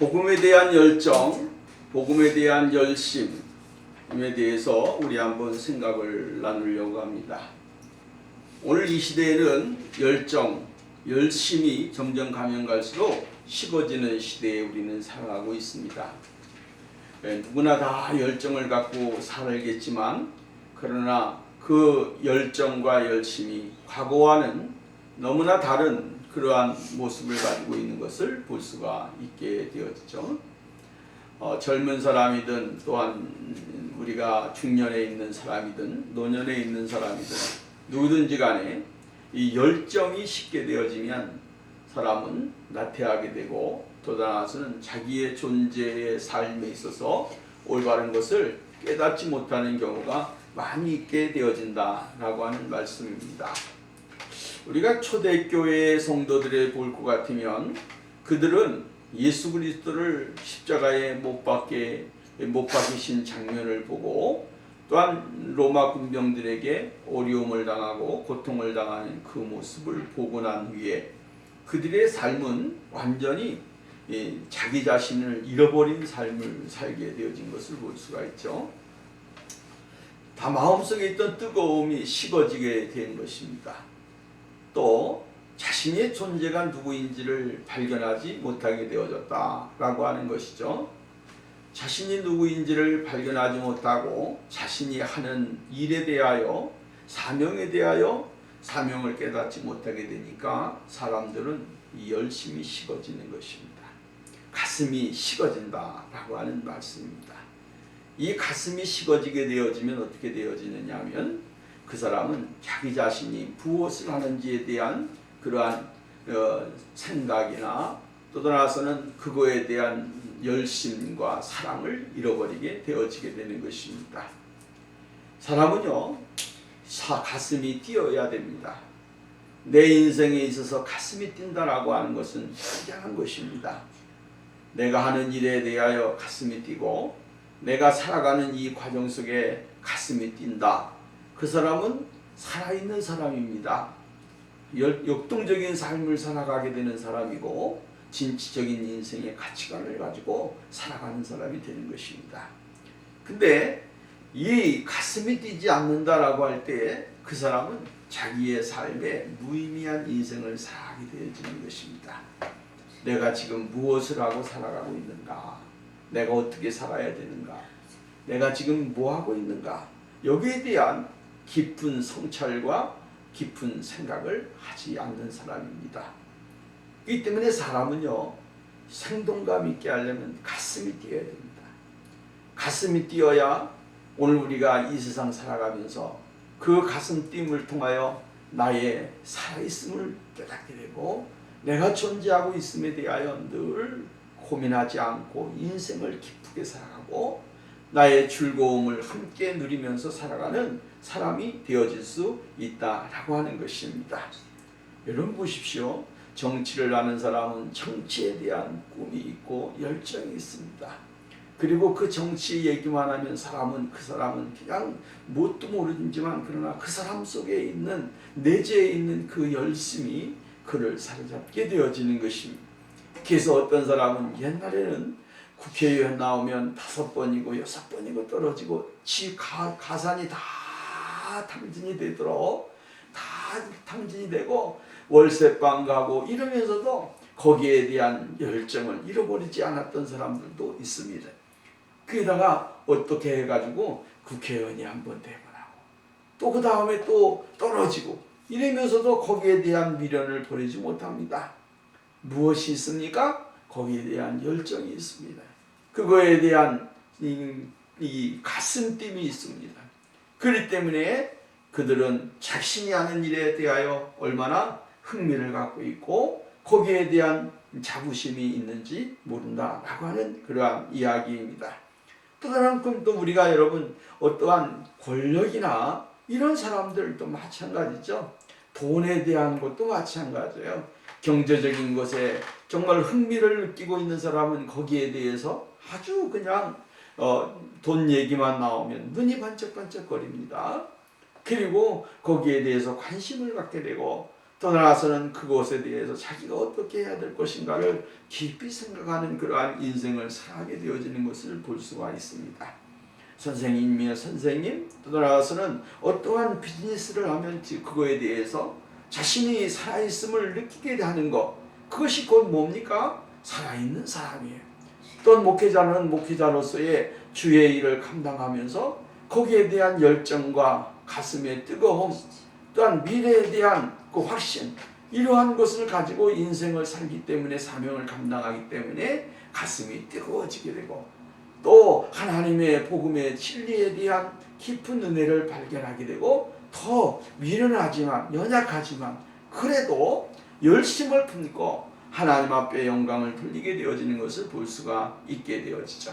복음에 대한 열정, 복음에 대한 열심에 대해서 우리 한번 생각을 나누려고 합니다. 오늘 이 시대에는 열정, 열심이 점점 가면 갈수록 식어지는 시대에 우리는 살아가고 있습니다. 누구나 다 열정을 갖고 살겠지만 그러나 그 열정과 열심이 과거와는 너무나 다른 그러한 모습을 가지고 있는 것을 볼 수가 있게 되었죠. 젊은 사람이든 또한 우리가 중년에 있는 사람이든 노년에 있는 사람이든 누구든지 간에 이 열정이 식게 되어지면 사람은 나태하게 되고 또 나아가서는 자기의 존재의 삶에 있어서 올바른 것을 깨닫지 못하는 경우가 많이 있게 되어진다라고 하는 말씀입니다. 우리가 초대교회 성도들을 볼 것 같으면 그들은 예수 그리스도를 십자가에 못 박히신 장면을 보고 또한 로마 군병들에게 어려움을 당하고 고통을 당하는 그 모습을 보고 난 후에 그들의 삶은 완전히 자기 자신을 잃어버린 삶을 살게 되어진 것을 볼 수가 있죠. 다 마음속에 있던 뜨거움이 식어지게 된 것입니다. 또 자신의 존재가 누구인지를 발견하지 못하게 되어졌다라고 하는 것이죠. 자신이 누구인지를 발견하지 못하고 자신이 하는 일에 대하여 사명에 대하여 사명을 깨닫지 못하게 되니까 사람들은 이 열심이 식어지는 것입니다. 가슴이 식어진다라고 하는 말씀입니다. 이 가슴이 식어지게 되어지면 어떻게 되어지느냐 하면 그 사람은 자기 자신이 무엇을 하는지에 대한 그러한 생각이나 또 나아가서는 그거에 대한 열심과 사랑을 잃어버리게 되어지게 되는 것입니다. 사람은요, 가슴이 뛰어야 됩니다. 내 인생에 있어서 가슴이 뛴다라고 하는 것은 굉장한 것입니다. 내가 하는 일에 대하여 가슴이 뛰고 내가 살아가는 이 과정 속에 가슴이 뛴다. 그 사람은 살아있는 사람입니다. 역동적인 삶을 살아가게 되는 사람이고 진취적인 인생의 가치관을 가지고 살아가는 사람이 되는 것입니다. 근데 이 가슴이 뛰지 않는다라고 할 때 그 사람은 자기의 삶에 무의미한 인생을 살아가게 되어지는 것입니다. 내가 지금 무엇을 하고 살아가고 있는가? 내가 어떻게 살아야 되는가? 내가 지금 뭐 하고 있는가? 여기에 대한 깊은 성찰과 깊은 생각을 하지 않는 사람입니다. 이 때문에 사람은요, 생동감 있게 하려면 가슴이 뛰어야 됩니다. 가슴이 뛰어야 오늘 우리가 이 세상 살아가면서 그 가슴 뛴을 통하여 나의 살아있음을 깨닫게 되고 내가 존재하고 있음에 대하여 늘 고민하지 않고 인생을 기쁘게 살아가고 나의 즐거움을 함께 누리면서 살아가는 사람이 되어질 수 있다라고 하는 것입니다. 여러분 보십시오. 정치를 하는 사람은 정치에 대한 꿈이 있고 열정이 있습니다. 그리고 그 정치 얘기만 하면 그 사람은 그냥 뭣도 모르지만 그러나 그 사람 속에 있는 내재에 있는 그 열심이 그를 사로잡게 되어지는 것입니다. 그래서 어떤 사람은 옛날에는 국회의원 나오면 5번이고 6번이고 떨어지고 가산이 다 탕진이 되도록 다 탕진이 되고 월세방 가고 이러면서도 거기에 대한 열정을 잃어버리지 않았던 사람들도 있습니다. 그러다가 어떻게 해가지고 국회의원이 한번 되고 나고 또 그 다음에 또 떨어지고 이러면서도 거기에 대한 미련을 버리지 못합니다. 무엇이 있습니까? 거기에 대한 열정이 있습니다. 그거에 대한 이 가슴팀이 있습니다. 그렇기 때문에 그들은 자신이 하는 일에 대하여 얼마나 흥미를 갖고 있고 거기에 대한 자부심이 있는지 모른다라고 하는 그러한 이야기입니다. 또 다른 또 우리가 여러분 어떠한 권력이나 이런 사람들도 마찬가지죠. 돈에 대한 것도 마찬가지예요. 경제적인 것에 정말 흥미를 느끼고 있는 사람은 거기에 대해서 아주 그냥 돈 얘기만 나오면 눈이 반짝반짝거립니다. 그리고 거기에 대해서 관심을 갖게 되고 더 나아가서는 그것에 대해서 자기가 어떻게 해야 될 것인가를 깊이 생각하는 그러한 인생을 살아가게 되어지는 것을 볼 수가 있습니다. 선생님이며 선생님, 또 나아가서는 어떠한 비즈니스를 하면 그거에 대해서 자신이 살아있음을 느끼게 하는 것, 그것이 곧 뭡니까? 살아있는 사람이에요. 또 목회자는 목회자로서의 주의 일을 감당하면서 거기에 대한 열정과 가슴의 뜨거움, 또한 미래에 대한 그 확신, 이러한 것을 가지고 인생을 살기 때문에, 사명을 감당하기 때문에 가슴이 뜨거워지게 되고, 또 하나님의 복음의 진리에 대한 깊은 은혜를 발견하게 되고, 더 미련하지만 연약하지만 그래도 열심을 품고 하나님 앞에 영광을 돌리게 되어지는 것을 볼 수가 있게 되어지죠.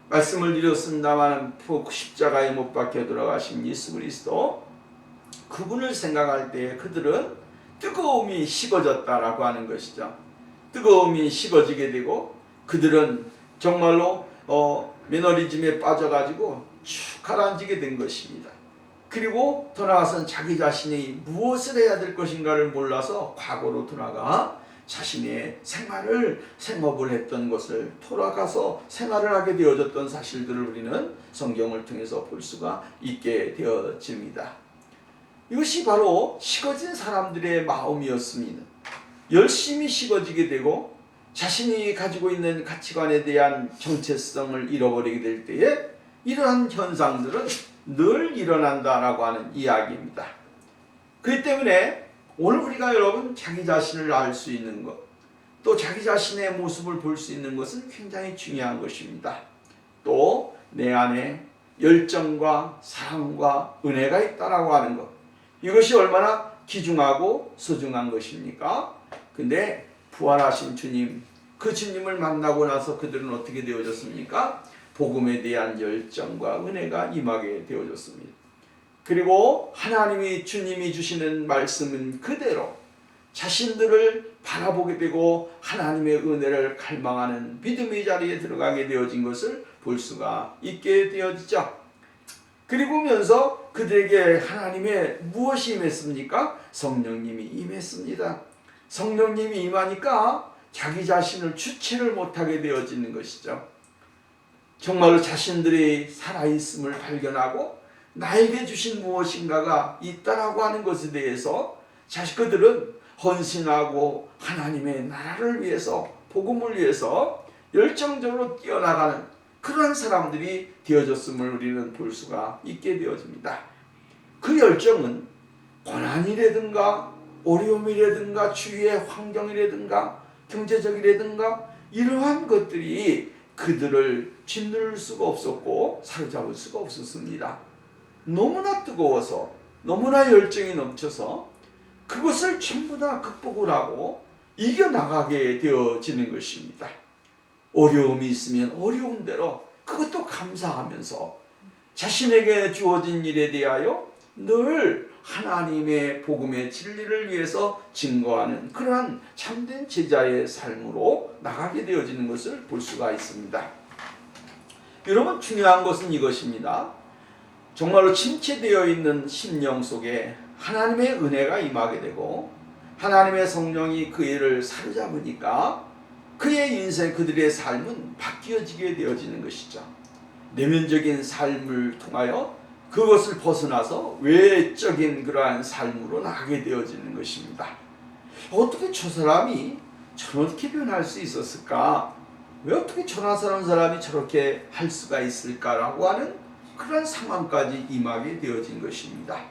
말씀을 드렸습니다만 십자가에 못 박혀 돌아가신 예수 그리스도, 그분을 생각할 때 그들은 뜨거움이 식어졌다라고 하는 것이죠. 뜨거움이 식어지게 되고 그들은 정말로 매너리즘에 빠져가지고 쭉 가라앉게 된 것입니다. 그리고 더 나아가서는 자기 자신이 무엇을 해야 될 것인가를 몰라서 과거로 돌아가 자신의 생업을 했던 것을 돌아가서 생활을 하게 되어졌던 사실들을 우리는 성경을 통해서 볼 수가 있게 되어집니다. 이것이 바로 식어진 사람들의 마음이었습니다. 열심히 식어지게 되고 자신이 가지고 있는 가치관에 대한 정체성을 잃어버리게 될 때에 이러한 현상들은 늘 일어난다라고 하는 이야기입니다. 그렇기 때문에 오늘 우리가 여러분 자기 자신을 알 수 있는 것, 또 자기 자신의 모습을 볼 수 있는 것은 굉장히 중요한 것입니다. 또 내 안에 열정과 사랑과 은혜가 있다라고 하는 것, 이것이 얼마나 귀중하고 소중한 것입니까? 근데 부활하신 주님, 그 주님을 만나고 나서 그들은 어떻게 되어졌습니까? 복음에 대한 열정과 은혜가 임하게 되어졌습니다. 그리고 하나님이, 주님이 주시는 말씀은 그대로 자신들을 바라보게 되고 하나님의 은혜를 갈망하는 믿음의 자리에 들어가게 되어진 것을 볼 수가 있게 되어지죠. 그리고면서 그들에게 하나님의 무엇이 임했습니까? 성령님이 임했습니다. 성령님이 임하니까 자기 자신을 주체를 못하게 되어지는 것이죠. 정말로 자신들이 살아있음을 발견하고 나에게 주신 무엇인가가 있다라고 하는 것에 대해서 그들은 헌신하고 하나님의 나라를 위해서, 복음을 위해서 열정적으로 뛰어나가는 그러한 사람들이 되어졌음을 우리는 볼 수가 있게 되어집니다. 그 열정은 고난이라든가 어려움이라든가 주위의 환경이라든가 경제적이라든가 이러한 것들이 그들을 짓누를 수가 없었고 사로잡을 수가 없었습니다. 너무나 뜨거워서, 너무나 열정이 넘쳐서 그것을 전부 다 극복을 하고 이겨나가게 되어지는 것입니다. 어려움이 있으면 어려운 대로 그것도 감사하면서 자신에게 주어진 일에 대하여 늘 하나님의 복음의 진리를 위해서 증거하는 그러한 참된 제자의 삶으로 나가게 되어지는 것을 볼 수가 있습니다. 여러분, 중요한 것은 이것입니다. 정말로 침체되어 있는 심령 속에 하나님의 은혜가 임하게 되고 하나님의 성령이 그 일을 사로잡으니까 그의 인생, 그들의 삶은 바뀌어지게 되어지는 것이죠. 내면적인 삶을 통하여 그것을 벗어나서 외적인 그러한 삶으로 나가게 되어지는 것입니다. 어떻게 저 사람이 저렇게 변할 수 있었을까? 왜 어떻게 저런 사람이 저렇게 할 수가 있을까라고 하는 그런 상황까지 임하게 되어진 것입니다.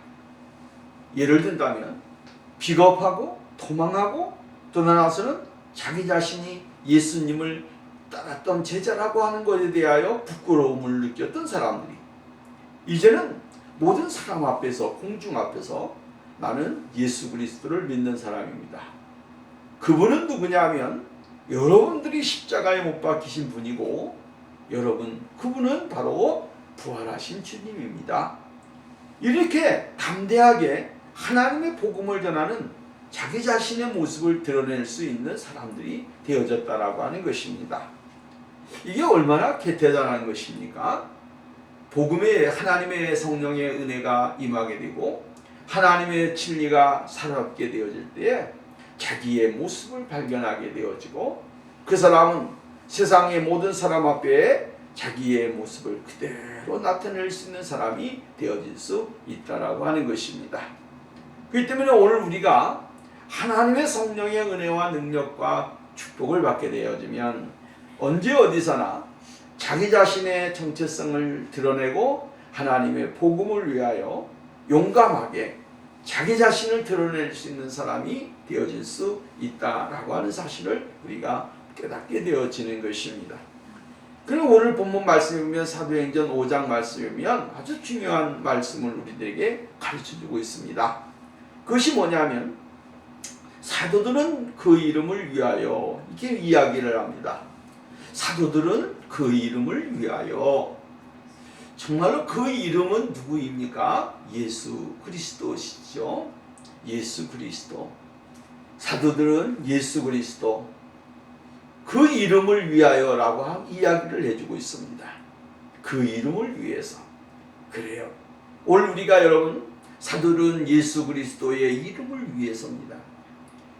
예를 든다면 비겁하고 도망하고 또 나아가서는 자기 자신이 예수님을 따랐던 제자라고 하는 것에 대하여 부끄러움을 느꼈던 사람들이 이제는 모든 사람 앞에서, 공중 앞에서 나는 예수 그리스도를 믿는 사람입니다. 그분은 누구냐면 여러분들이 십자가에 못 박히신 분이고 그분은 바로 부활하신 주님입니다. 이렇게 담대하게 하나님의 복음을 전하는 자기 자신의 모습을 드러낼 수 있는 사람들이 되어졌다라고 하는 것입니다. 이게 얼마나 대단한 것입니까? 복음에 하나님의 성령의 은혜가 임하게 되고 하나님의 진리가 살아있게 되어질 때에 자기의 모습을 발견하게 되어지고 그 사람은 세상의 모든 사람 앞에 자기의 모습을 그대로 나타낼 수 있는 사람이 되어질 수 있다라고 하는 것입니다. 그렇기 때문에 오늘 우리가 하나님의 성령의 은혜와 능력과 축복을 받게 되어지면 언제 어디서나 자기 자신의 정체성을 드러내고 하나님의 복음을 위하여 용감하게 자기 자신을 드러낼 수 있는 사람이 되어질 수 있다라고 하는 사실을 우리가 깨닫게 되어지는 것입니다. 그리고 오늘 본문 말씀에 보면 사도행전 5장 말씀에 보면 아주 중요한 말씀을 우리들에게 가르쳐주고 있습니다. 그것이 뭐냐면 사도들은 그 이름을 위하여 이렇게 이야기를 합니다. 사도들은 그 이름을 위하여. 정말로 그 이름은 누구입니까? 예수 그리스도시죠. 예수 그리스도. 사도들은 예수 그리스도 그 이름을 위하여라고 이야기를 해주고 있습니다. 그 이름을 위해서. 그래요. 오늘 우리가 여러분 사도들은 예수 그리스도의 이름을 위해서입니다.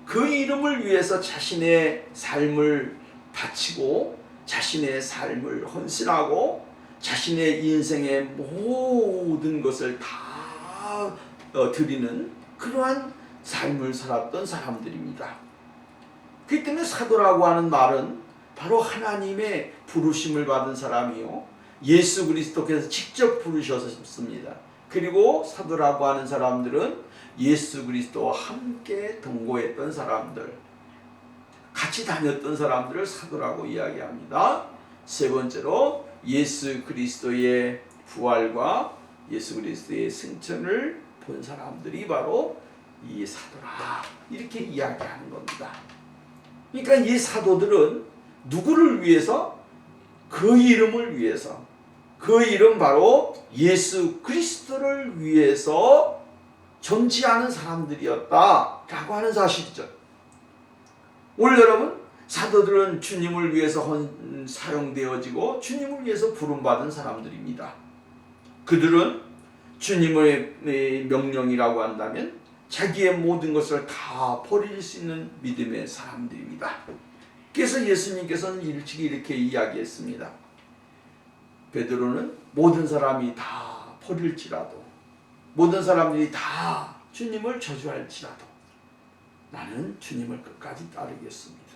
그 이름을 위해서 자신의 삶을 바치고 자신의 삶을 헌신하고 자신의 인생의 모든 것을 다 드리는 그러한 삶을 살았던 사람들입니다. 그렇기 때문에 사도라고 하는 말은 바로 하나님의 부르심을 받은 사람이요 예수 그리스도께서 직접 부르셨습니다. 그리고 사도라고 하는 사람들은 예수 그리스도와 함께 동거했던 사람들, 같이 다녔던 사람들을 사도라고 이야기합니다. 세 번째로 예수 그리스도의 부활과 예수 그리스도의 승천을 본 사람들이 바로 이 사도라 이렇게 이야기하는 겁니다. 그러니까 이 사도들은 누구를 위해서? 그 이름을 위해서. 그 이름 바로 예수 그리스도를 위해서 존재하는 사람들이었다라고 하는 사실이죠. 오늘 여러분 사도들은 주님을 위해서 사용되어지고 주님을 위해서 부름받은 사람들입니다. 그들은 주님의 명령이라고 한다면 자기의 모든 것을 다 버릴 수 있는 믿음의 사람들입니다. 그래서 예수님께서는 일찍이 이렇게 이야기했습니다. 베드로는 모든 사람이 다 버릴지라도 모든 사람들이 다 주님을 저주할지라도 나는 주님을 끝까지 따르겠습니다.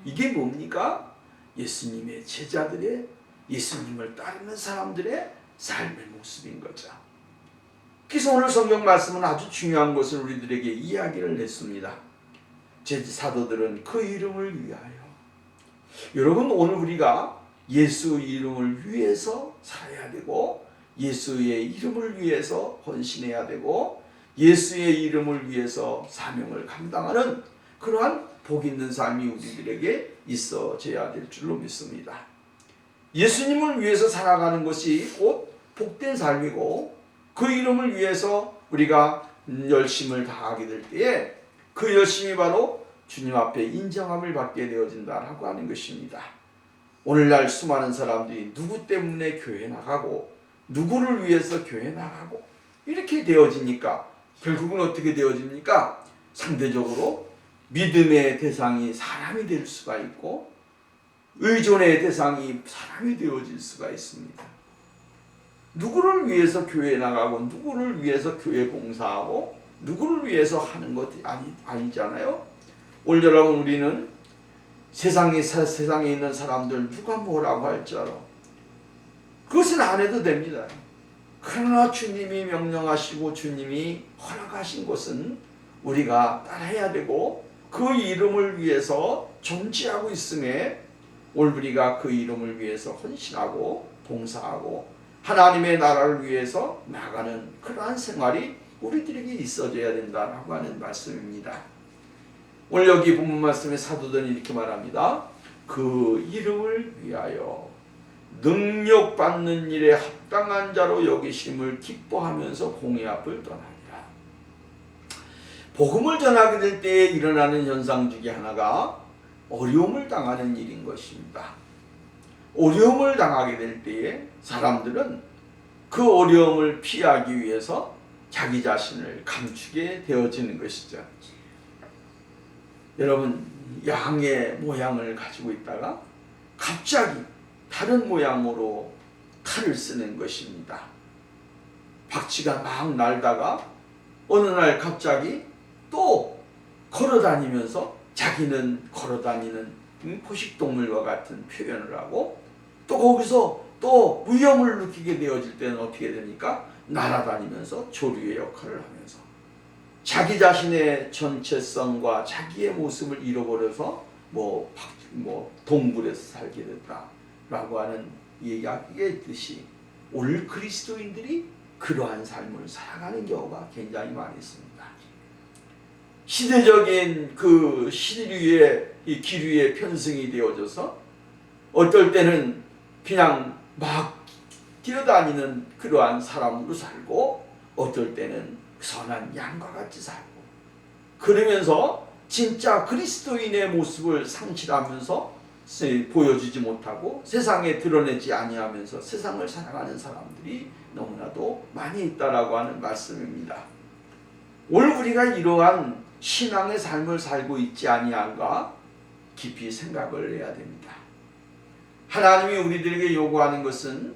이게 뭡니까? 예수님의 제자들의 예수님을 따르는 사람들의 삶의 모습인 거죠. 그래서 오늘 성경 말씀은 아주 중요한 것을 우리들에게 이야기를 했습니다. 제 사도들은 그 이름을 위하여. 여러분 오늘 우리가 예수 이름을 위해서 살아야 되고 예수의 이름을 위해서 헌신해야 되고 예수의 이름을 위해서 사명을 감당하는 그러한 복 있는 삶이 우리들에게 있어져야 될 줄로 믿습니다. 예수님을 위해서 살아가는 것이 곧 복된 삶이고 그 이름을 위해서 우리가 열심을 다하게 될 때에 그 열심이 바로 주님 앞에 인정함을 받게 되어진다라고 하는 것입니다. 오늘날 수많은 사람들이 누구 때문에 교회 나가고 누구를 위해서 교회 나가고 이렇게 되어지니까 결국은 어떻게 되어집니까? 상대적으로 믿음의 대상이 사람이 될 수가 있고 의존의 대상이 사람이 되어질 수가 있습니다. 누구를 위해서 교회 나가고 누구를 위해서 교회 봉사하고 누구를 위해서 하는 것이 아니잖아요. 오늘 여러분 우리는 세상에 있는 사람들 누가 뭐라고 할지라도 그것은 안 해도 됩니다. 그러나 주님이 명령하시고 주님이 허락하신 것은 우리가 따라해야 되고 그 이름을 위해서 존재하고 있음에 오늘 우리가 그 이름을 위해서 헌신하고 봉사하고 하나님의 나라를 위해서 나가는 그러한 생활이 우리들에게 있어져야 된다라고 하는 말씀입니다. 오늘 여기 본문 말씀에 사도들은 이렇게 말합니다. 그 이름을 위하여 능력받는 일에 합당한 자로 여기심을 기뻐하면서 공의 앞을 떠나니라. 복음을 전하게 될 때에 일어나는 현상 중에 하나가 어려움을 당하는 일인 것입니다. 어려움을 당하게 될 때에 사람들은 그 어려움을 피하기 위해서 자기 자신을 감추게 되어지는 것이죠. 여러분, 양의 모양을 가지고 있다가 갑자기 다른 모양으로 칼을 쓰는 것입니다. 박쥐가 막 날다가 어느 날 갑자기 또 걸어다니면서 자기는 걸어다니는 포식동물과 같은 표현을 하고, 또 거기서 또 위험을 느끼게 되어질 때는 어떻게 됩니까? 날아다니면서 조류의 역할을 하면서 자기 자신의 전체성과 자기의 모습을 잃어버려서 동굴에서 살게 됐다라고 하는 이야기의 뜻이, 오늘 그리스도인들이 그러한 삶을 살아가는 경우가 굉장히 많이 있습니다. 시대적인 그 시류의 이 기류에 편승이 되어져서 어떨 때는 그냥 막 뛰어다니는 그러한 사람으로 살고, 어떨 때는 선한 양과 같이 살고, 그러면서 진짜 그리스도인의 모습을 상실하면서 보여주지 못하고 세상에 드러내지 아니하면서 세상을 살아가는 사람들이 너무나도 많이 있다라고 하는 말씀입니다. 오늘 우리가 이러한 신앙의 삶을 살고 있지 아니한가 깊이 생각을 해야 됩니다. 하나님이 우리들에게 요구하는 것은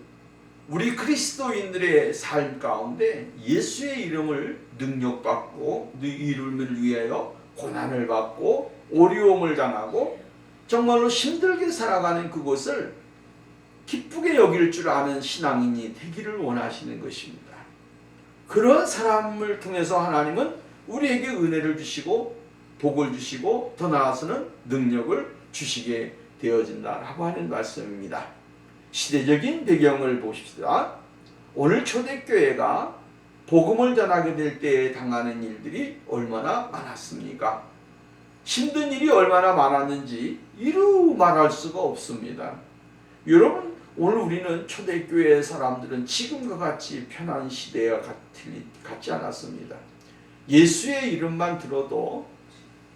우리 그리스도인들의 삶 가운데 예수의 이름을 능력받고 이름을 위하여 고난을 받고 어려움을 당하고 정말로 힘들게 살아가는 그것을 기쁘게 여길 줄 아는 신앙인이 되기를 원하시는 것입니다. 그런 사람을 통해서 하나님은 우리에게 은혜를 주시고 복을 주시고 더 나아가서는 능력을 주시게 되어진다라고 하는 말씀입니다. 시대적인 배경을 보십시다. 오늘 초대교회가 복음을 전하게 될 때 당하는 일들이 얼마나 많았습니까? 힘든 일이 얼마나 많았는지 이루 말할 수가 없습니다. 여러분, 오늘 우리는 초대교회 사람들은 지금과 같이 편한 시대와 같지 않았습니다. 예수의 이름만 들어도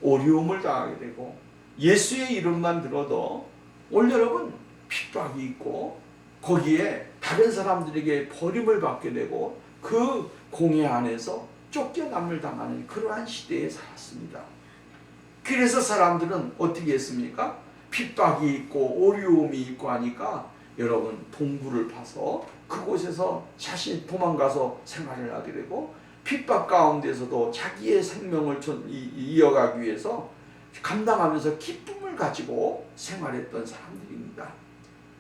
어려움을 당하게 되고, 예수의 이름만 들어도 오늘 여러분 핍박이 있고, 거기에 다른 사람들에게 버림을 받게 되고 그 공회 안에서 쫓겨남을 당하는 그러한 시대에 살았습니다. 그래서 사람들은 어떻게 했습니까? 핍박이 있고 어려움이 있고 하니까 여러분 동굴을 파서 그곳에서 자신이 도망가서 생활을 하게 되고, 핍박 가운데서도 자기의 생명을 이어가기 위해서 감당하면서 기쁨을 가지고 생활했던 사람들입니다.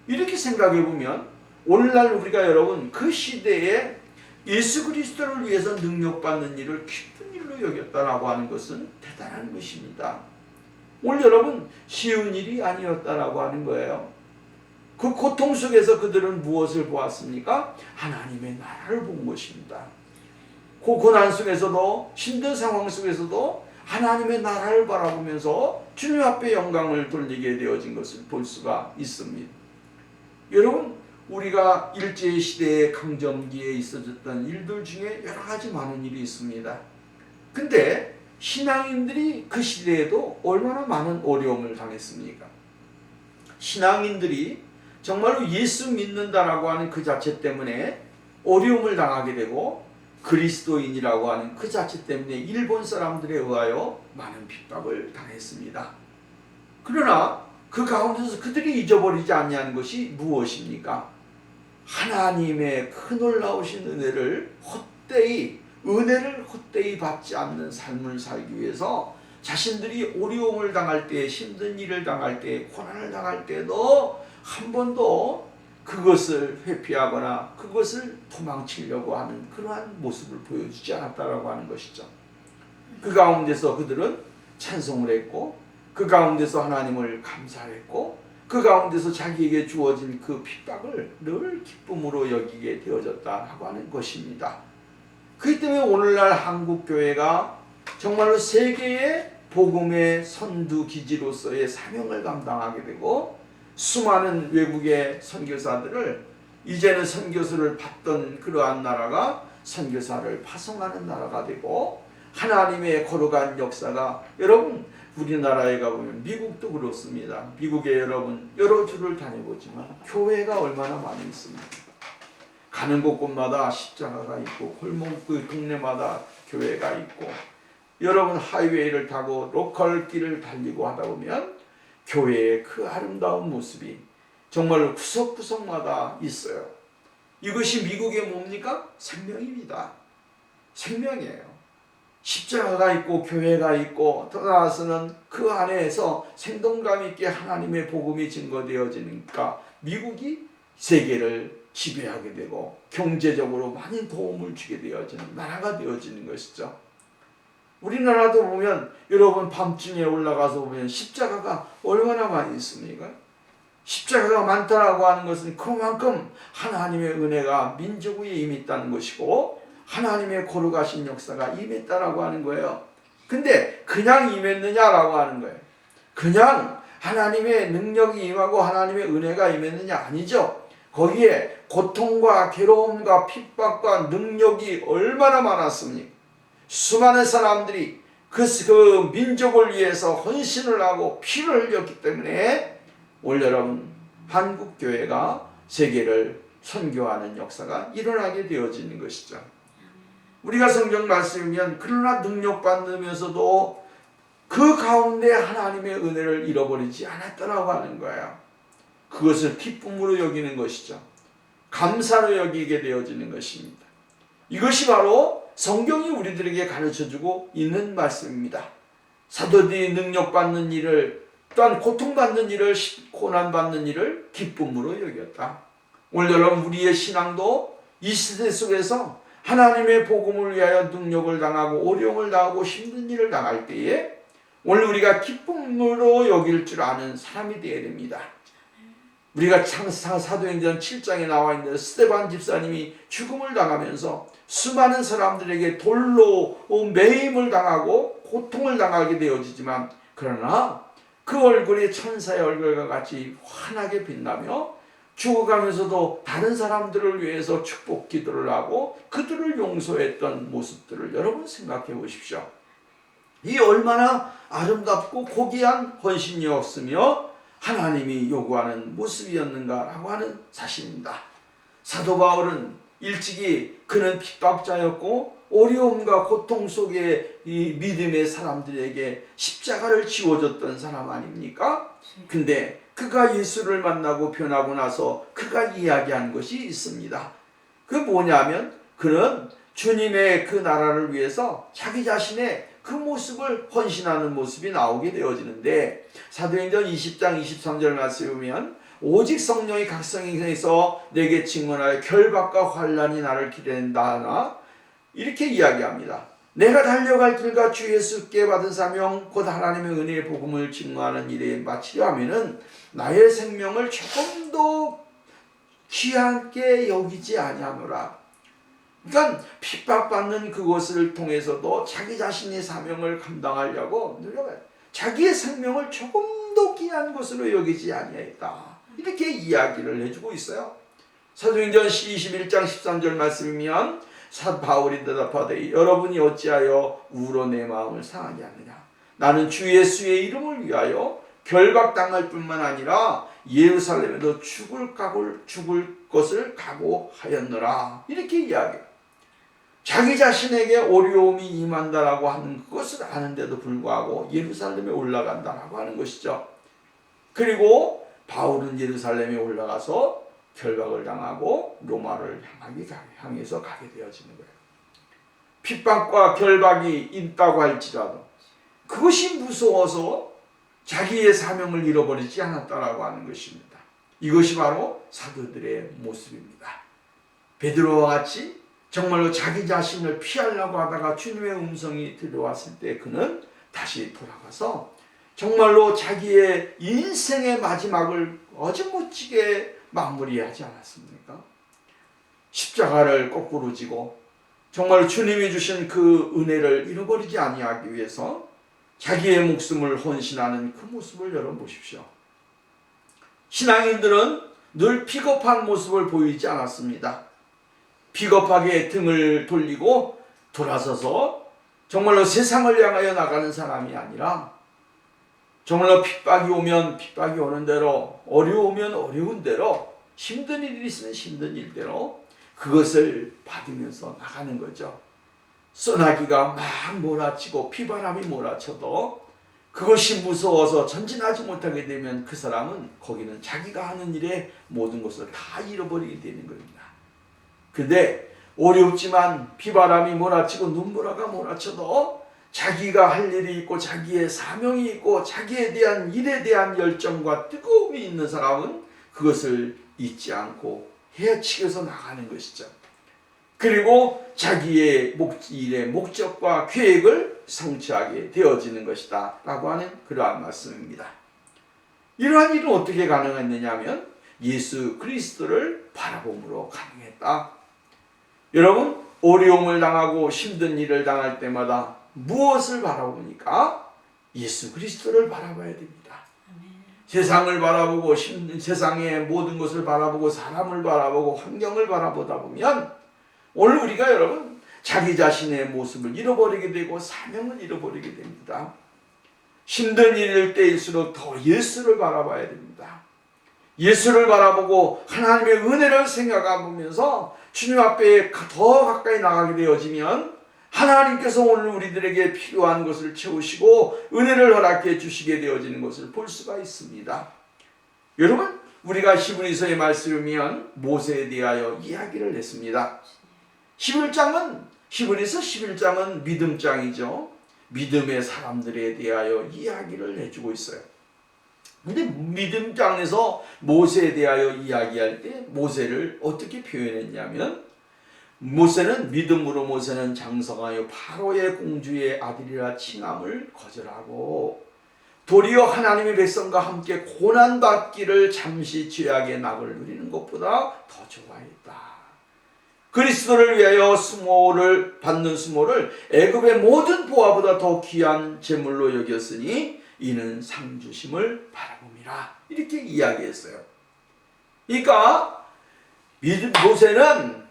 이렇게 생각해 보면 오늘날 우리가 여러분 그 시대에 예수 그리스도를 위해서 능력받는 일을 기쁜 일로 여겼다라고 하는 것은 대단한 것입니다. 오늘 여러분 쉬운 일이 아니었다라고 하는 거예요. 그 고통 속에서 그들은 무엇을 보았습니까? 하나님의 나라를 본 것입니다. 그 고난 속에서도, 힘든 상황 속에서도 하나님의 나라를 바라보면서 주님 앞에 영광을 돌리게 되어진 것을 볼 수가 있습니다. 여러분, 우리가 일제시대의 강점기에 있어졌던 일들 중에 여러 가지 많은 일이 있습니다. 근데 신앙인들이 그 시대에도 얼마나 많은 어려움을 당했습니까? 신앙인들이 정말로 예수 믿는다라고 하는 그 자체 때문에 어려움을 당하게 되고, 그리스도인이라고 하는 그 자체 때문에 일본 사람들에 의하여 많은 핍박을 당했습니다. 그러나 그 가운데서 그들이 잊어버리지 아니하는 것이 무엇입니까? 하나님의 그 놀라우신 은혜를 헛되이 받지 않는 삶을 살기 위해서 자신들이 어려움을 당할 때, 힘든 일을 당할 때, 고난을 당할 때도 한 번도 그것을 회피하거나 그것을 도망치려고 하는 그러한 모습을 보여주지 않았다라고 하는 것이죠. 그 가운데서 그들은 찬송을 했고, 그 가운데서 하나님을 감사했고, 그 가운데서 자기에게 주어진 그 핍박을 늘 기쁨으로 여기게 되어졌다라고 하는 것입니다. 그렇기 때문에 오늘날 한국교회가 정말로 세계의 복음의 선두기지로서의 사명을 감당하게 되고, 수많은 외국의 선교사들을, 이제는 선교수를 받던 그러한 나라가 선교사를 파송하는 나라가 되고, 하나님의 거룩한 역사가, 여러분 우리나라에 가보면 미국도 그렇습니다. 미국에 여러분 여러 주를 다녀보지만 교회가 얼마나 많이 있습니까? 가는 곳곳마다 십자가가 있고 골목 그 동네마다 교회가 있고 여러분 하이웨이를 타고 로컬 길을 달리고 하다 보면 교회의 그 아름다운 모습이 정말로 구석구석마다 있어요. 이것이 미국의 뭡니까? 생명입니다. 생명이에요. 십자가가 있고 교회가 있고 더 나아가서는 그 안에서 생동감 있게 하나님의 복음이 증거되어지니까 미국이 세계를 지배하게 되고 경제적으로 많은 도움을 주게 되어지는 나라가 되어지는 것이죠. 우리나라도 보면 여러분 밤중에 올라가서 보면 십자가가 얼마나 많이 있습니까? 십자가가 많다라고 하는 것은 그만큼 하나님의 은혜가 민족 위에 임했다는 것이고 하나님의 거룩하신 역사가 임했다라고 하는 거예요. 근데 그냥 임했느냐라고 하는 거예요. 그냥 하나님의 능력이 임하고 하나님의 은혜가 임했느냐? 아니죠. 거기에 고통과 괴로움과 핍박과 능력이 얼마나 많았습니까? 수많은 사람들이 그 민족을 위해서 헌신을 하고 피를 흘렸기 때문에 올 여러분 한국 교회가 세계를 선교하는 역사가 일어나게 되어지는 것이죠. 우리가 성경 말씀이면 그러나 능력받으면서도 그 가운데 하나님의 은혜를 잃어버리지 않았다라고 하는 거예요. 그것을 기쁨으로 여기는 것이죠. 감사로 여기게 되어지는 것입니다. 이것이 바로 성경이 우리들에게 가르쳐주고 있는 말씀입니다. 사도들이 능력받는 일을 또한 고통받는 일을 고난받는 일을 기쁨으로 여겼다. 오늘 여러분 우리의 신앙도 이 시대 속에서 하나님의 복음을 위하여 능력을 당하고 어려움을 당하고 힘든 일을 당할 때에 오늘 우리가 기쁨으로 여길 줄 아는 사람이 되어야 됩니다. 우리가 사도행전 7장에 나와 있는 스데반 집사님이 죽음을 당하면서 수많은 사람들에게 돌로 매임을 당하고 고통을 당하게 되어지지만 그러나 그 얼굴이 천사의 얼굴과 같이 환하게 빛나며 죽어가면서도 다른 사람들을 위해서 축복 기도를 하고 그들을 용서했던 모습들을 여러분 생각해 보십시오. 이 얼마나 아름답고 고귀한 헌신이었으며 하나님이 요구하는 모습이었는가라고 하는 사실입니다. 사도 바울은 일찍이 그는 핍박자였고 어려움과 고통 속에 이 믿음의 사람들에게 십자가를 지워줬던 사람 아닙니까? 근데 그가 예수를 만나고 변하고 나서 그가 이야기한 것이 있습니다. 그 뭐냐면 그는 주님의 그 나라를 위해서 자기 자신의 그 모습을 헌신하는 모습이 나오게 되어지는데 사도행전 20장 23절 말씀에 보면 오직 성령이 각성에서 내게 증언하여 결박과 환난이 나를 기다린다 하나 이렇게 이야기합니다. 내가 달려갈 길과 주 예수께 받은 사명 곧 하나님의 은혜의 복음을 증거하는 일에 마치려 하면은 나의 생명을 조금 더 귀하게 여기지 아니하노라. 그러니까 핍박받는 그것을 통해서도 자기 자신의 사명을 감당하려고 노력해요. 자기의 생명을 조금 더 귀한 것으로 여기지 아니하였다. 이렇게 이야기를 해주고 있어요. 사도행전 21장 13절 말씀이면 바울이 대답하되 여러분이 어찌하여 우로 내 마음을 상하게 하느냐. 나는 주 예수의 이름을 위하여 결박당할 뿐만 아니라 예루살렘에도 죽을 것을 각오하였노라. 이렇게 이야기해요. 자기 자신에게 어려움이 임한다라고 하는 것을 아는데도 불구하고 예루살렘에 올라간다라고 하는 것이죠. 그리고 바울은 예루살렘에 올라가서 결박을 당하고 로마를 향해서 가게 되어지는 거예요. 핍박과 결박이 있다고 할지라도 그것이 무서워서 자기의 사명을 잃어버리지 않았다라고 하는 것입니다. 이것이 바로 사도들의 모습입니다. 베드로와 같이 정말로 자기 자신을 피하려고 하다가 주님의 음성이 들려왔을 때 그는 다시 돌아가서 정말로 자기의 인생의 마지막을 아주 멋지게 마무리하지 않았습니까? 십자가를 거꾸로 지고 정말 주님이 주신 그 은혜를 잃어버리지 아니하기 위해서 자기의 목숨을 헌신하는 그 모습을 여러분 보십시오. 신앙인들은 늘 비겁한 모습을 보이지 않았습니다. 비겁하게 등을 돌리고 돌아서서 정말로 세상을 향하여 나가는 사람이 아니라 정말로 핍박이 오면 핍박이 오는 대로 어려우면 어려운 대로 힘든 일이 있으면 힘든 일대로 그것을 받으면서 나가는 거죠. 소나기가 막 몰아치고 비바람이 몰아쳐도 그것이 무서워서 전진하지 못하게 되면 그 사람은 거기는 자기가 하는 일에 모든 것을 다 잃어버리게 되는 겁니다. 근데 어렵지만 비바람이 몰아치고 눈보라가 몰아쳐도 자기가 할 일이 있고 자기의 사명이 있고 자기에 대한 일에 대한 열정과 뜨거움이 있는 사람은 그것을 잊지 않고 헤치겨서 나가는 것이죠. 그리고 자기의 일의 목적과 계획을 성취하게 되어지는 것이다 라고 하는 그러한 말씀입니다. 이러한 일은 어떻게 가능했느냐 하면 예수 그리스도를 바라봄으로 가능했다. 여러분, 어려움을 당하고 힘든 일을 당할 때마다 무엇을 바라봅니까? 예수 그리스도를 바라봐야 됩니다. 세상을 바라보고 세상의 모든 것을 바라보고 사람을 바라보고 환경을 바라보다 보면 오늘 우리가 여러분 자기 자신의 모습을 잃어버리게 되고 사명을 잃어버리게 됩니다. 힘든 일일 때일수록 더 예수를 바라봐야 됩니다. 예수를 바라보고 하나님의 은혜를 생각하면서 주님 앞에 더 가까이 나가게 되어지면 하나님께서 오늘 우리들에게 필요한 것을 채우시고 은혜를 허락해 주시게 되어지는 것을 볼 수가 있습니다. 여러분, 우리가 히브리서의 말씀이면 모세에 대하여 이야기를 했습니다. 히브리서 11장은 믿음장이죠. 믿음의 사람들에 대하여 이야기를 해주고 있어요. 근데 믿음장에서 모세에 대하여 이야기할 때 모세를 어떻게 표현했냐면 모세는 믿음으로 모세는 장성하여 바로의 공주의 아들이라 칭함을 거절하고 도리어 하나님의 백성과 함께 고난받기를 잠시 죄악의 낙을 누리는 것보다 더 좋아했다. 그리스도를 위하여 수모를 받는 수모를 애굽의 모든 보화보다 더 귀한 제물로 여겼으니 이는 상 주심을 바라봅니다. 이렇게 이야기했어요. 그러니까 모세는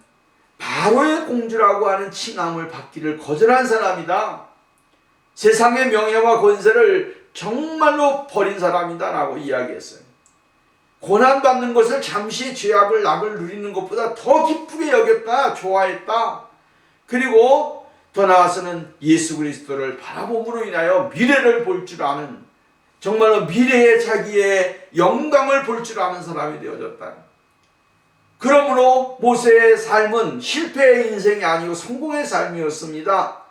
바로의 공주라고 하는 칭함을 받기를 거절한 사람이다. 세상의 명예와 권세를 정말로 버린 사람이다 라고 이야기했어요. 고난받는 것을 잠시 죄악을 낙을 누리는 것보다 더 기쁘게 여겼다, 좋아했다. 그리고 더 나아가서는 예수 그리스도를 바라봄으로 인하여 미래를 볼 줄 아는, 정말로 미래의 자기의 영광을 볼 줄 아는 사람이 되어졌다. 그러므로 모세의 삶은 실패의 인생이 아니고 성공의 삶이었습니다.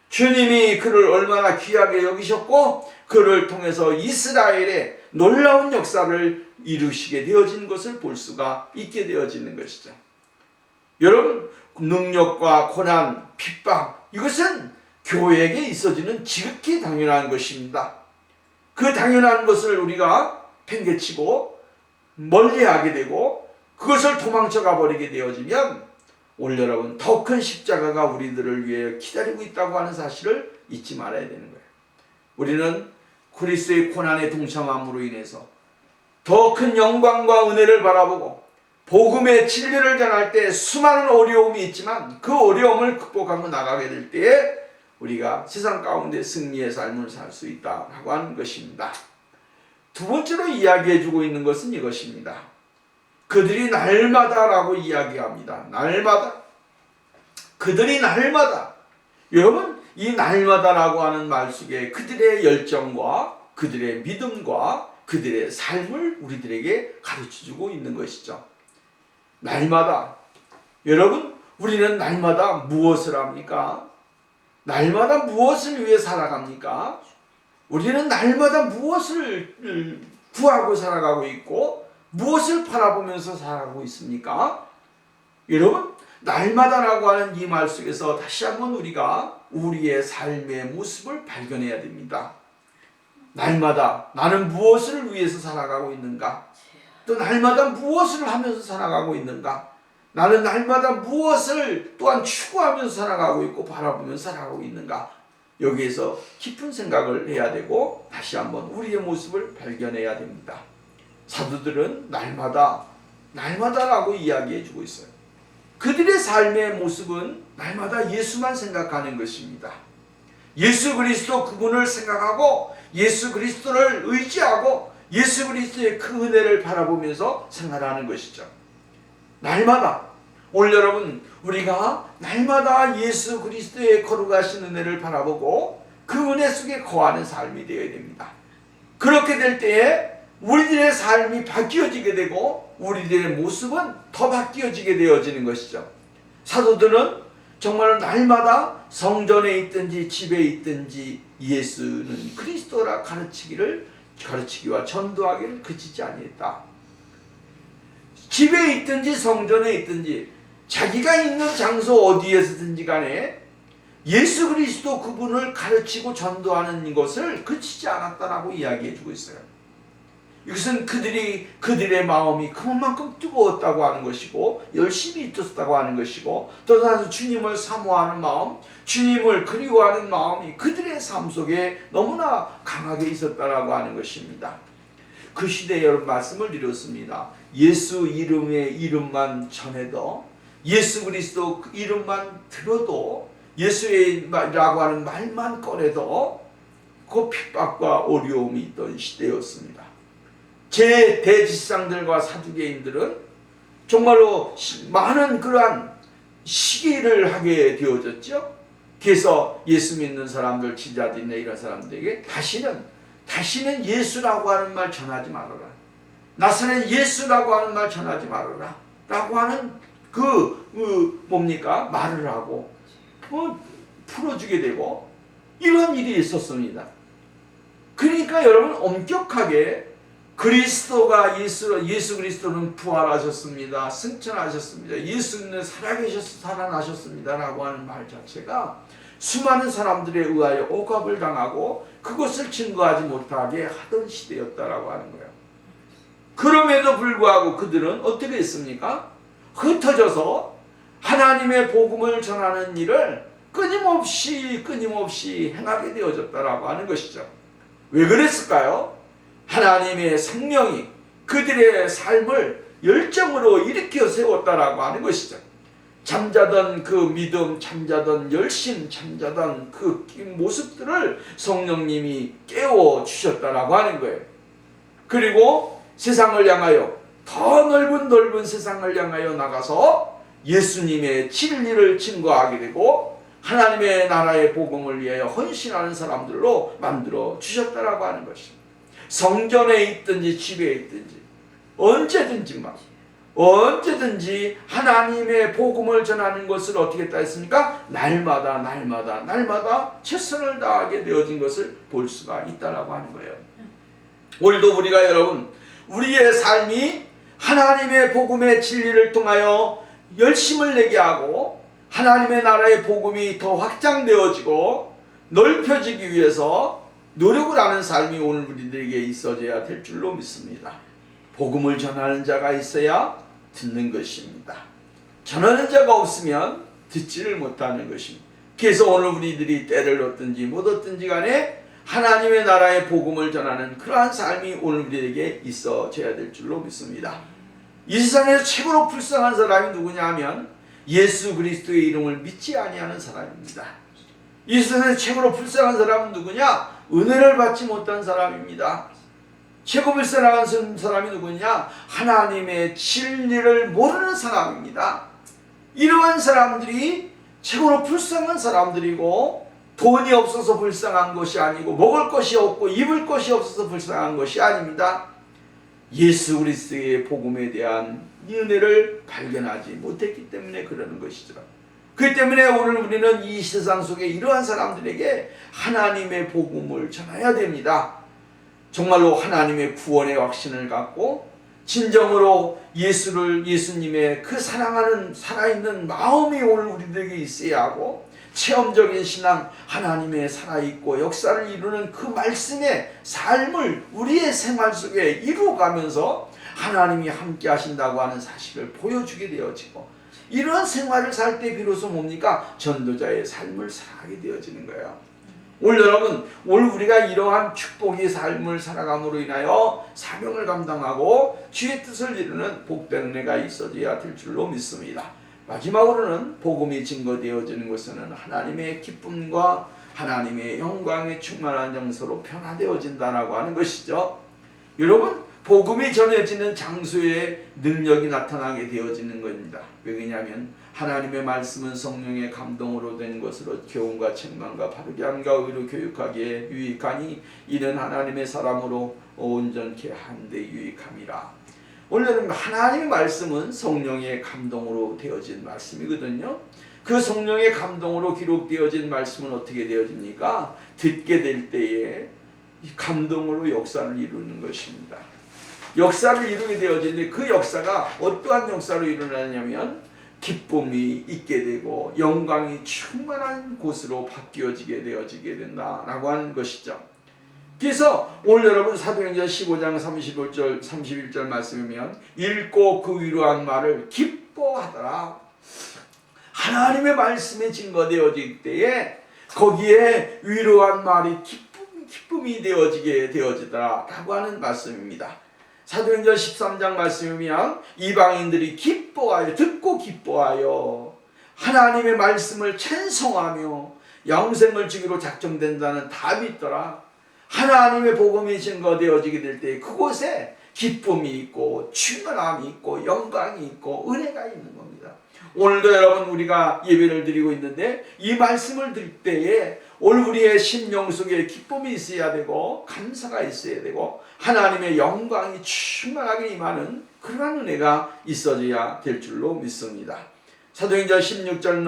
주님이 그를 얼마나 귀하게 여기셨고 그를 통해서 이스라엘의 놀라운 역사를 이루시게 되어진 것을 볼 수가 있게 되어지는 것이죠. 여러분, 능력과 고난, 핍박, 이것은 교회에게 있어지는 지극히 당연한 것입니다. 그 당연한 것을 우리가 팽개치고 멀리하게 되고 그것을 도망쳐가 버리게 되어지면 오늘 여러분 더 큰 십자가가 우리들을 위해 기다리고 있다고 하는 사실을 잊지 말아야 되는 거예요. 우리는 그리스도의 고난에 동참함으로 인해서 더 큰 영광과 은혜를 바라보고 복음의 진리를 전할 때 수많은 어려움이 있지만 그 어려움을 극복하고 나가게 될 때에 우리가 세상 가운데 승리의 삶을 살 수 있다라고 하는 것입니다. 두 번째로 이야기해주고 있는 것은 이것입니다. 그들이 날마다라고 이야기합니다. 날마다. 그들이 날마다. 여러분, 이 날마다라고 하는 말 속에 그들의 열정과 그들의 믿음과 그들의 삶을 우리들에게 가르쳐주고 있는 것이죠. 날마다. 여러분, 우리는 날마다 무엇을 합니까? 날마다 무엇을 위해 살아갑니까? 우리는 날마다 무엇을 구하고 살아가고 있고 무엇을 바라보면서 살아가고 있습니까? 여러분, 날마다라고 하는 이 말 속에서 다시 한번 우리가 우리의 삶의 모습을 발견해야 됩니다. 날마다 나는 무엇을 위해서 살아가고 있는가? 또 날마다 무엇을 하면서 살아가고 있는가? 나는 날마다 무엇을 또한 추구하면서 살아가고 있고 바라보면서 살아가고 있는가? 여기에서 깊은 생각을 해야 되고 다시 한번 우리의 모습을 발견해야 됩니다. 사도들은 날마다라고 이야기해주고 있어요. 그들의 삶의 모습은 날마다 예수만 생각하는 것입니다. 예수 그리스도 그분을 생각하고 예수 그리스도를 의지하고 예수 그리스도의 그 은혜를 바라보면서 생활하는 것이죠. 날마다 오늘 여러분 우리가 날마다 예수 그리스도의 거룩하신 은혜를 바라보고 그 은혜 속에 거하는 삶이 되어야 됩니다. 그렇게 될 때에 우리들의 삶이 바뀌어지게 되고 우리들의 모습은 더 바뀌어지게 되어지는 것이죠. 사도들은 정말 날마다 성전에 있든지 집에 있든지 예수는 그리스도라 가르치기와 전도하기를 그치지 아니했다. 집에 있든지 성전에 있든지 자기가 있는 장소 어디에서든지 간에 예수 그리스도 그분을 가르치고 전도하는 것을 그치지 않았다라고 이야기해 주고 있어요. 이것은 그들의 마음이 그만큼 뜨거웠다고 하는 것이고 열심히 있었다고 하는 것이고 또 다른 주님을 사모하는 마음, 주님을 그리워하는 마음이 그들의 삶 속에 너무나 강하게 있었다라고 하는 것입니다. 그 시대에 여러분 말씀을 드렸습니다. 예수 이름만 전해도 예수 그리스도 그 이름만 들어도 예수라고 하는 말만 꺼내도 그 핍박과 어려움이 있던 시대였습니다. 제 대지상들과 사두개인들은 정말로 많은 그러한 시기를 하게 되어졌죠. 그래서 예수 믿는 사람들, 지자들이나 이런 사람들에게 다시는 예수라고 하는 말 전하지 말아라. 나사렛 예수라고 하는 말 전하지 말아라. 라고 하는 말을 하고 풀어주게 되고 이런 일이 있었습니다. 그러니까 여러분 엄격하게 그리스도가 예수 그리스도는 부활하셨습니다. 승천하셨습니다. 예수는 살아나셨습니다. 라고 하는 말 자체가 수많은 사람들에 의하여 억압을 당하고 그것을 증거하지 못하게 하던 시대였다라고 하는 거예요. 그럼에도 불구하고 그들은 어떻게 했습니까? 흩어져서 하나님의 복음을 전하는 일을 끊임없이 행하게 되어졌다라고 하는 것이죠. 왜 그랬을까요? 하나님의 생명이 그들의 삶을 열정으로 일으켜 세웠다라고 하는 것이죠. 잠자던 그 믿음, 잠자던 열심, 잠자던 그 모습들을 성령님이 깨워 주셨다라고 하는 거예요. 그리고 세상을 향하여 더 넓은 세상을 향하여 나가서 예수님의 진리를 증거하게 되고 하나님의 나라의 복음을 위하여 헌신하는 사람들로 만들어 주셨다라고 하는 것입니다. 성전에 있든지 집에 있든지 언제든지 하나님의 복음을 전하는 것을 어떻게 했다 했습니까? 날마다 최선을 다하게 되어진 것을 볼 수가 있다라고 하는 거예요. 오늘도 우리가 여러분 우리의 삶이 하나님의 복음의 진리를 통하여 열심을 내게 하고 하나님의 나라의 복음이 더 확장되어지고 넓혀지기 위해서 노력을 하는 삶이 오늘 우리들에게 있어져야 될 줄로 믿습니다. 복음을 전하는 자가 있어야 듣는 것입니다. 전하는 자가 없으면 듣지를 못하는 것입니다. 그래서 오늘 우리들이 때를 얻든지 못 얻든지 간에 하나님의 나라의 복음을 전하는 그러한 삶이 오늘 우리에게 있어져야 될 줄로 믿습니다. 이 세상에서 최고로 불쌍한 사람이 누구냐 하면 예수 그리스도의 이름을 믿지 아니하는 사람입니다. 이 세상에서 최고로 불쌍한 사람은 누구냐? 은혜를 받지 못한 사람입니다. 최고 불쌍한 사람이 누구냐? 하나님의 진리를 모르는 사람입니다. 이러한 사람들이 최고로 불쌍한 사람들이고 돈이 없어서 불쌍한 것이 아니고 먹을 것이 없고 입을 것이 없어서 불쌍한 것이 아닙니다. 예수 그리스도의 복음에 대한 은혜를 발견하지 못했기 때문에 그러는 것이죠. 그렇기 때문에 오늘 우리는 이 세상 속에 이러한 사람들에게 하나님의 복음을 전해야 됩니다. 정말로 하나님의 구원의 확신을 갖고 진정으로 예수님의 그 사랑하는 살아있는 마음이 오늘 우리들에게 있어야 하고 체험적인 신앙, 하나님의 살아있고 역사를 이루는 그 말씀의 삶을 우리의 생활 속에 이루어가면서 하나님이 함께 하신다고 하는 사실을 보여주게 되어지고 이러한 생활을 살 때 비로소 뭡니까? 전도자의 삶을 살아가게 되어지는 거예요. 오늘 여러분, 오늘 우리가 이러한 축복의 삶을 살아감으로 인하여 사명을 감당하고 주의 뜻을 이루는 복된 은혜가 있어져야 될 줄로 믿습니다. 마지막으로는 복음이 증거되어지는 것은 하나님의 기쁨과 하나님의 영광에 충만한 정서로 변화되어진다라고 하는 것이죠. 여러분, 복음이 전해지는 장소에 능력이 나타나게 되어지는 겁니다. 왜냐하면 하나님의 말씀은 성령의 감동으로 된 것으로 교훈과 책망과 바르게 함과 의로 교육하기에 유익하니 이는 하나님의 사람으로 온전케 한데 유익함이라. 오늘은 하나님의 말씀은 성령의 감동으로 되어진 말씀이거든요. 그 성령의 감동으로 기록되어진 말씀은 어떻게 되어집니까? 듣게 될 때에 감동으로 역사를 이루는 것입니다. 역사를 이루게 되어지는데 그 역사가 어떠한 역사로 일어나냐면 기쁨이 있게 되고 영광이 충만한 곳으로 바뀌어지게 되어지게 된다라고 하는 것이죠. 그래서 오늘 여러분 사도행전 15장 31절 말씀이면 읽고 그 위로한 말을 기뻐하더라. 하나님의 말씀에 증거되어질 때에 거기에 위로한 말이 기쁨이 되어지게 되어지더라 라고 하는 말씀입니다. 사도행전 13장 말씀이면 이방인들이 기뻐하여 듣고 기뻐하여 하나님의 말씀을 찬송하며 영생을 주기로 작정된다는 답이 있더라. 하나님의 복음이 증거되어지게 될 때 그곳에 기쁨이 있고 충만함이 있고 영광이 있고 은혜가 있는 겁니다. 오늘도 여러분 우리가 예배를 드리고 있는데 이 말씀을 들을 때에 오늘 우리의 심령 속에 기쁨이 있어야 되고 감사가 있어야 되고 하나님의 영광이 충만하게 임하는 그러한 은혜가 있어져야 될 줄로 믿습니다. 사도행전 16장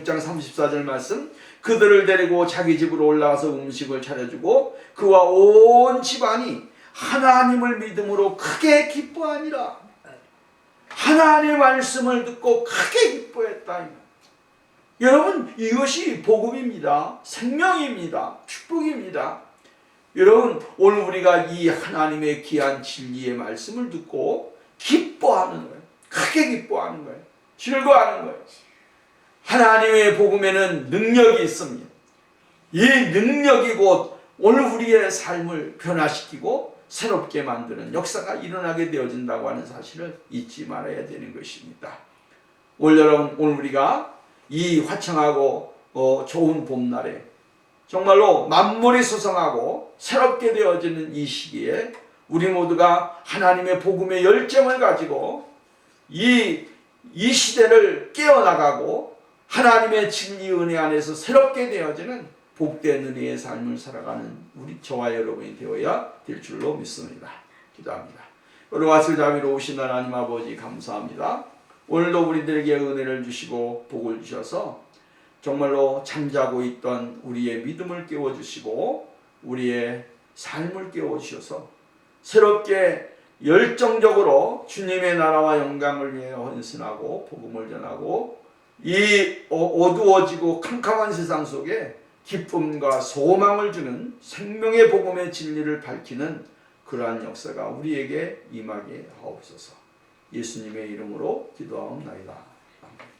34절 말씀, 그들을 데리고 자기 집으로 올라가서 음식을 차려주고 그와 온 집안이 하나님을 믿음으로 크게 기뻐하니라. 하나님의 말씀을 듣고 크게 기뻐했다. 여러분 이것이 복음입니다. 생명입니다. 축복입니다. 여러분 오늘 우리가 이 하나님의 귀한 진리의 말씀을 듣고 기뻐하는 거예요. 크게 기뻐하는 거예요. 즐거워하는 거예요. 하나님의 복음에는 능력이 있습니다. 이 능력이 곧 오늘 우리의 삶을 변화시키고 새롭게 만드는 역사가 일어나게 되어진다고 하는 사실을 잊지 말아야 되는 것입니다. 오늘 우리가 이 화창하고 좋은 봄날에 정말로 만물이 소성하고 새롭게 되어지는 이 시기에 우리 모두가 하나님의 복음의 열정을 가지고 이 시대를 깨어나가고 하나님의 진리 은혜 안에서 새롭게 되어지는 복된 은혜의 삶을 살아가는 저와 여러분이 되어야 될 줄로 믿습니다. 기도합니다. 여러와스 자비로 오신 하나님 아버지 감사합니다. 오늘도 우리들에게 은혜를 주시고 복을 주셔서 정말로 잠자고 있던 우리의 믿음을 깨워주시고 우리의 삶을 깨워주셔서 새롭게 열정적으로 주님의 나라와 영광을 위해 헌신하고 복음을 전하고 이 어두워지고 캄캄한 세상 속에 기쁨과 소망을 주는 생명의 복음의 진리를 밝히는 그러한 역사가 우리에게 임하게 하옵소서. 예수님의 이름으로 기도하옵나이다. 아멘.